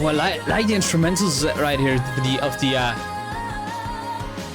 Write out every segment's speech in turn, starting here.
Oh, I like the instrumentals right here,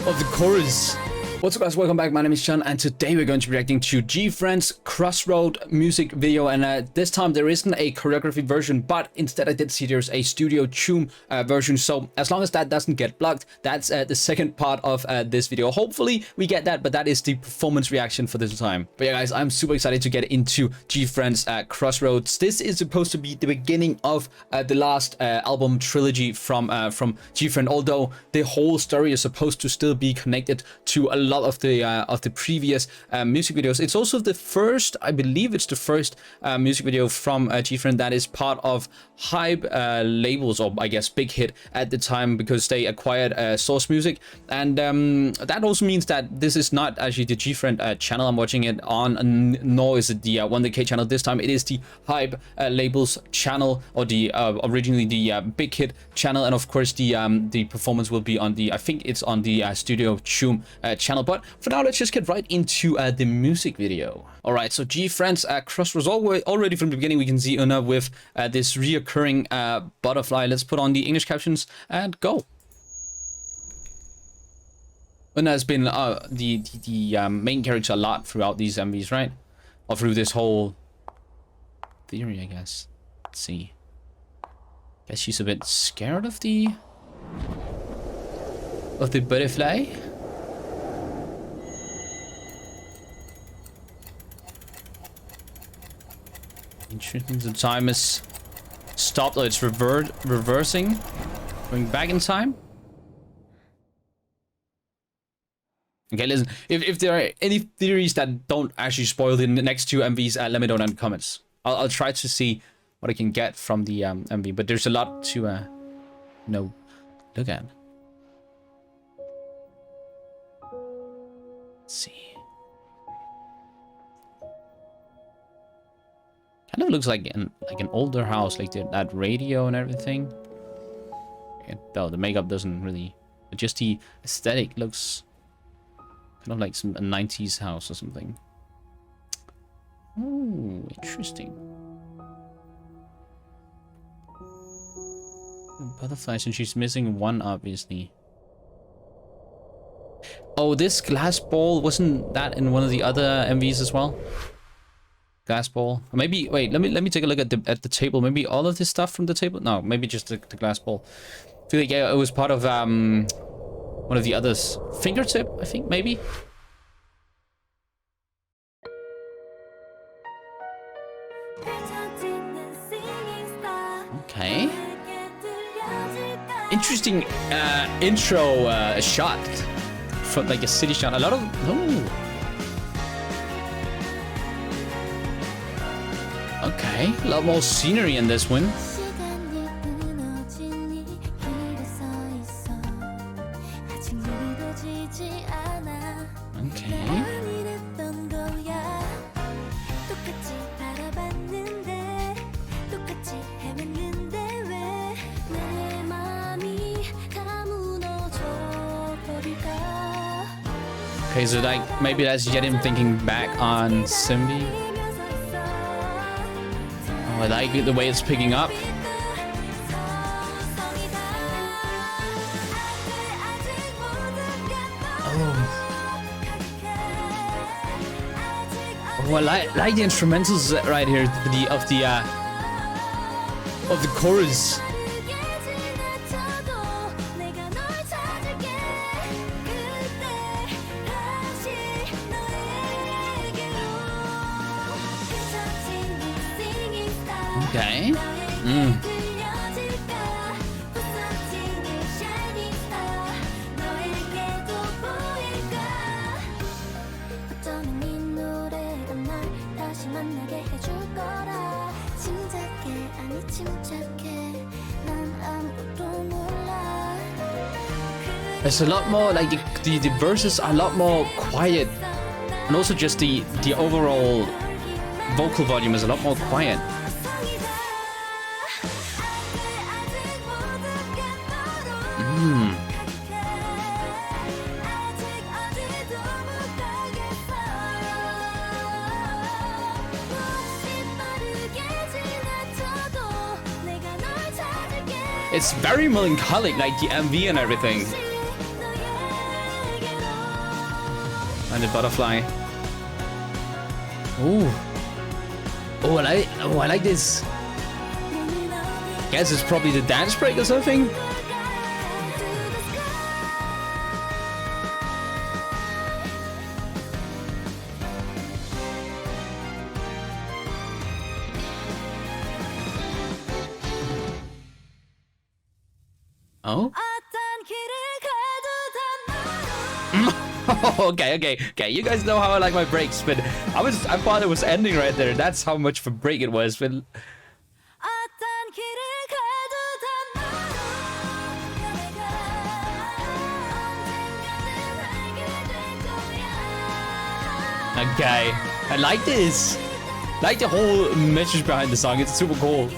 of the chorus. What's up, guys? Welcome back. My name is Sean, and today we're going to be reacting to GFriend's Crossroad music video. And this time there isn't a choreography version, but instead I did see there's a Studio Tune version. So as long as that doesn't get blocked, that's the second part of this video. Hopefully we get that, but that is the performance reaction for this time. But yeah, guys, I'm super excited to get into GFriend's Crossroads. This is supposed to be the beginning of the last album trilogy from GFriend, although the whole story is supposed to still be connected to a lot of the previous music videos. It's also the first, I believe it's the first music video from GFriend that is part of Hype labels, or I guess Big Hit at the time, because they acquired Source Music. And that also means that this is not actually the GFriend channel I'm watching it on, nor is it the 1DK channel this time. It is the Hype labels channel, or the originally the Big Hit channel. And of course the performance will be on the, I think it's on the Studio Tune channel. But for now, let's just get right into the music video. All right, so GFriend's Crossroads. Already from the beginning, we can see Una with this reoccurring butterfly. Let's put on the English captions and go. Una has been the main character a lot throughout these MVs, right? Or through this whole theory, I guess. Let's see. Guess she's a bit scared of the butterfly. Interesting. The time is stopped, or it's reversing, going back in time. Okay, listen. If there are any theories that don't actually spoil the next two MVs, let me know in the comments. I'll try to see what I can get from the MV, but there's a lot to look at. Let's see. Kind of looks like an older house, like that radio and everything. Though the makeup doesn't really, but just the aesthetic looks kind of like a 90s house or something. Oh, interesting. Butterflies, and she's missing one, obviously. Oh, this glass ball, wasn't that in one of the other MVs as well? Glass ball. Or maybe, wait, let me take a look at the table. Maybe all of this stuff from the table? No, maybe just the glass ball. I feel like, yeah, it was part of one of the others. Fingertip, I think, maybe. Okay. Interesting intro shot from like a city shot. A lot of okay, a lot more scenery in this one. Okay. Okay, so like maybe that's Yerim thinking back on Simbi. Oh, I like the way it's picking up. Oh, I like the instrumentals right here, of the chorus. Okay. There's a lot more, like the verses are a lot more quiet, and also just the overall vocal volume is a lot more quiet. It's very melancholic, like the MV and everything. And the butterfly. Ooh. Oh, I like this. Guess it's probably the dance break or something. Oh. Okay. You guys know how I like my breaks, but I thought it was ending right there. That's how much of a break it was. But okay, I like this. Like the whole message behind the song. It's super cool.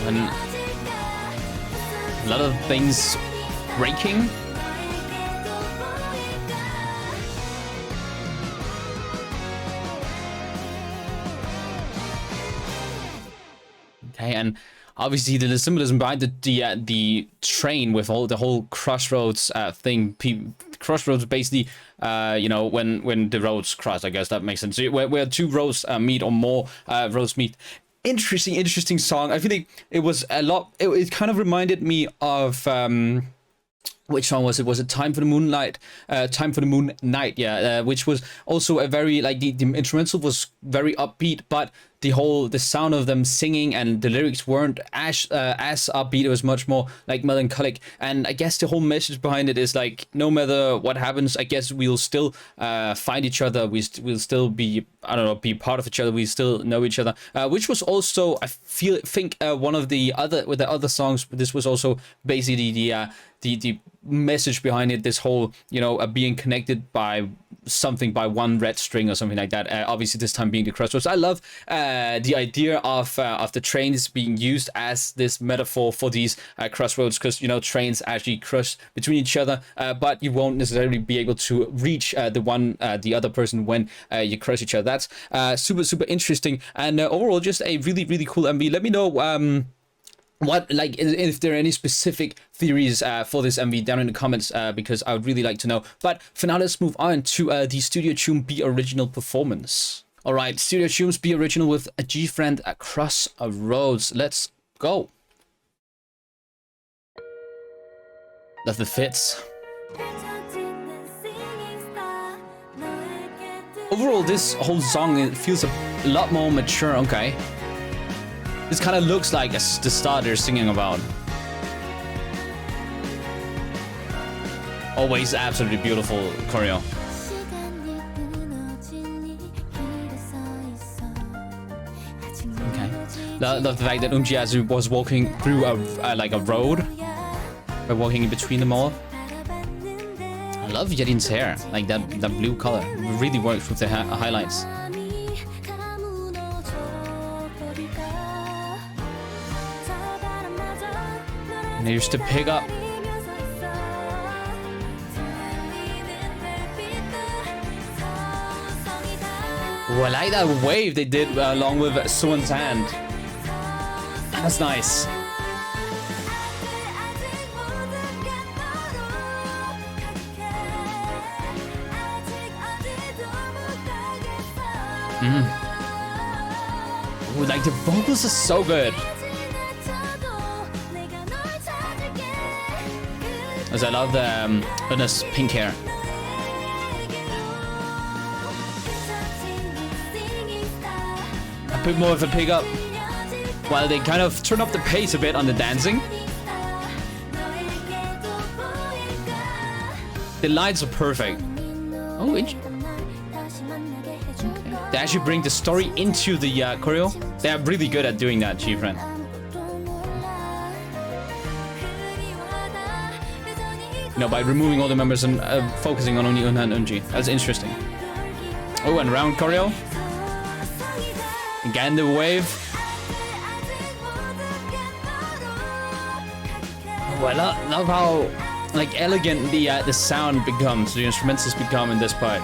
And a lot of things breaking. Okay, and obviously the symbolism behind the train with the whole crossroads thing. Crossroads basically, you know, when the roads cross. I guess that makes sense. So where two roads meet or more roads meet. Interesting song. I feel like it was a lot. It kind of reminded me of which song was it? Was it Time for the Moonlight? Time for the Moon Night, yeah. Which was also a very, like, the instrumental was very upbeat, but the sound of them singing and the lyrics weren't as upbeat. It was much more like melancholic. And I guess the whole message behind it is like, no matter what happens, I guess we'll still find each other. We'll still be, I don't know, be part of each other. We still know each other. Which was also, I think one of the other songs. This was also basically the message behind it. This whole, you know, being connected by something, by one red string or something like that. Obviously this time being the crossroads. I love the idea of the trains being used as this metaphor for these crossroads, because, you know, trains actually cross between each other, but you won't necessarily be able to reach the other person when you cross each other. That's super interesting, and overall just a really cool MV. Let me know what, like, if there are any specific theories for this MV down in the comments, because I would really like to know. But for now, let's move on to the Studio Tune B original performance. All right, Studio Tunes B original with a GFriend Crossroads. Let's go. Love the fits. Overall, this whole song, it feels a lot more mature. Okay. This kind of looks like the star they're singing about. Always absolutely beautiful choreo. Okay. Love the fact that Eunji was walking through like a road. By walking in between them all. I love Yerin's hair. Like that blue color. It really works with the highlights. And here's the pick up. Oh, I like that wave they did along with Suwon's hand. That's nice. Ooh, like the vocals are so good. As I love the Unna's pink hair. A bit more of a pick up, while they kind of turn up the pace a bit on the dancing. The lines are perfect. Oh, interesting. They actually bring the story into the choreo. They are really good at doing that, GFriend. You know, by removing all the members and focusing on only Eunha and Eunji. That's interesting. Oh, and round choreo. Again, the wave. Oh, I love how like elegant the sound becomes, the instrumentals become in this part.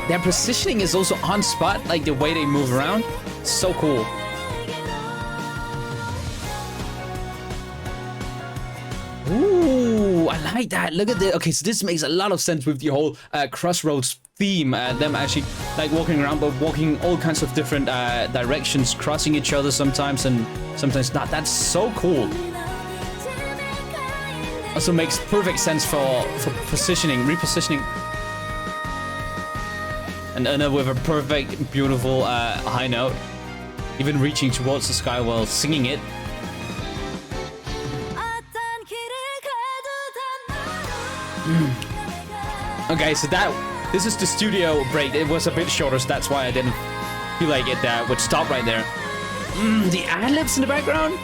Their positioning is also on spot, like the way they move around. So cool. Ooh, I like that. Look at this. Okay, so this makes a lot of sense with the whole Crossroads theme. Them actually like walking around, but walking all kinds of different directions, crossing each other sometimes and sometimes not. That's so cool. Also makes perfect sense for positioning, repositioning. And Unna with a perfect, beautiful high note. Even reaching towards the sky while singing it. Okay, so this is the studio break. It was a bit shorter, so that's why I didn't feel like it would stop right there. The ad-libs in the background.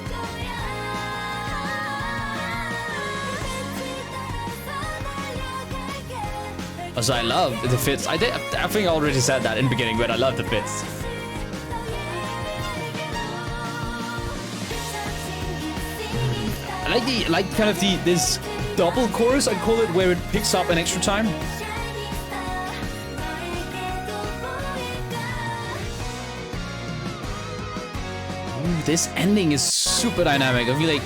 Also, I love the fits. I think I already said that in the beginning, but I love the fits. I like kind of this double chorus, I'd call it, where it picks up an extra time. Ooh, this ending is super dynamic. I feel like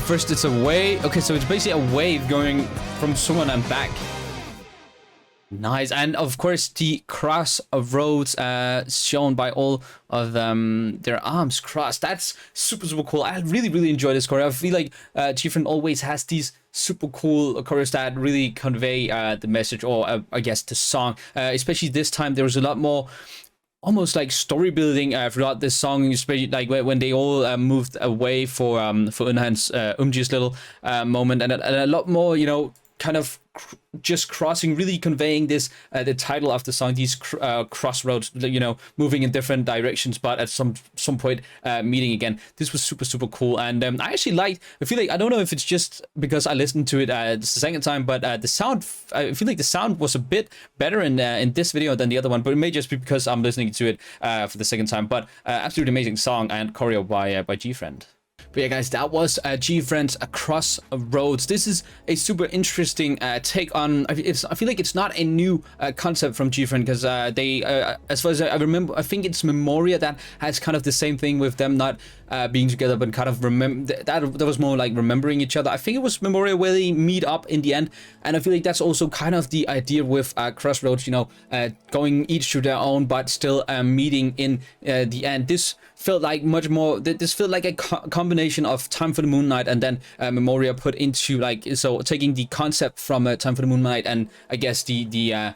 first it's a wave. Okay, so it's basically a wave going from someone and back. Nice. And of course the crossroads shown by all of them, their arms crossed. That's super cool. I really enjoy this choreo. I feel like GFriend always has these super cool choreos that really convey the message, or I guess the song. Especially this time there was a lot more almost like story building throughout this song, especially like when they all moved away for Unna's Umji's little moment, and a lot more, you know, kind of just crossing, really conveying this the title of the song, these crossroads, you know, moving in different directions, but at some point meeting again. This was super cool. And I actually liked, I feel like, I don't know if it's just because I listened to it the second time, but the sound, I feel like the sound was a bit better in this video than the other one, but it may just be because I'm listening to it for the second time. But absolutely amazing song and choreo by GFriend. But yeah, guys, that was GFriend's Crossroads. This is a super interesting take on. I feel like it's not a new concept from GFriend, because they, as far as I remember, I think it's Memoria that has kind of the same thing with them not being together, but kind of that was more like remembering each other. I think it was Memoria where they meet up in the end, and I feel like that's also kind of the idea with Crossroads. You know, going each to their own, but still meeting in the end. This felt like much more. This felt like a combination of Time for the Moon Night and then Memoria put into, like, so taking the concept from Time for the Moon Night and I guess the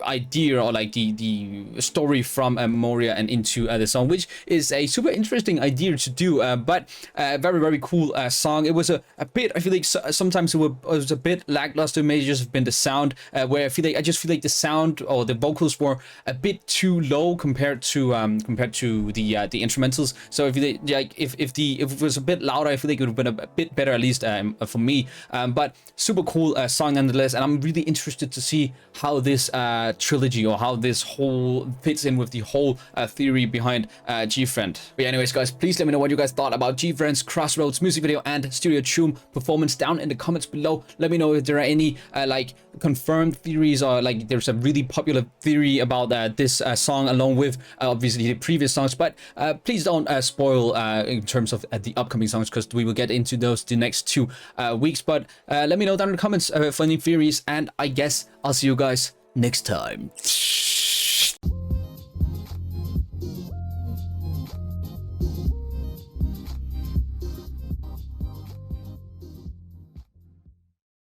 idea, or like the story from Memoria and into the song, which is a super interesting idea to do, but very cool song. It was a bit, I feel like sometimes it was a bit lackluster. Maybe just have been the sound, where I just feel like the sound or the vocals were a bit too low compared to the instrumentals. So if it was a bit louder, I feel like it would have been a bit better, at least for me. But super cool song nonetheless, and I'm really interested to see how this trilogy, or how this whole fits in with the whole theory behind GFriend. But yeah, anyways, guys, please let me know what you guys thought about GFriend's Crossroads music video and Studio Choom performance down in the comments below. Let me know if there are any like confirmed theories, or like there's a really popular theory about this song, along with obviously the previous songs. But please don't spoil in terms of the upcoming songs, because we will get into those the next 2 weeks. But let me know down in the comments for any theories, and I guess I'll see you guys next time.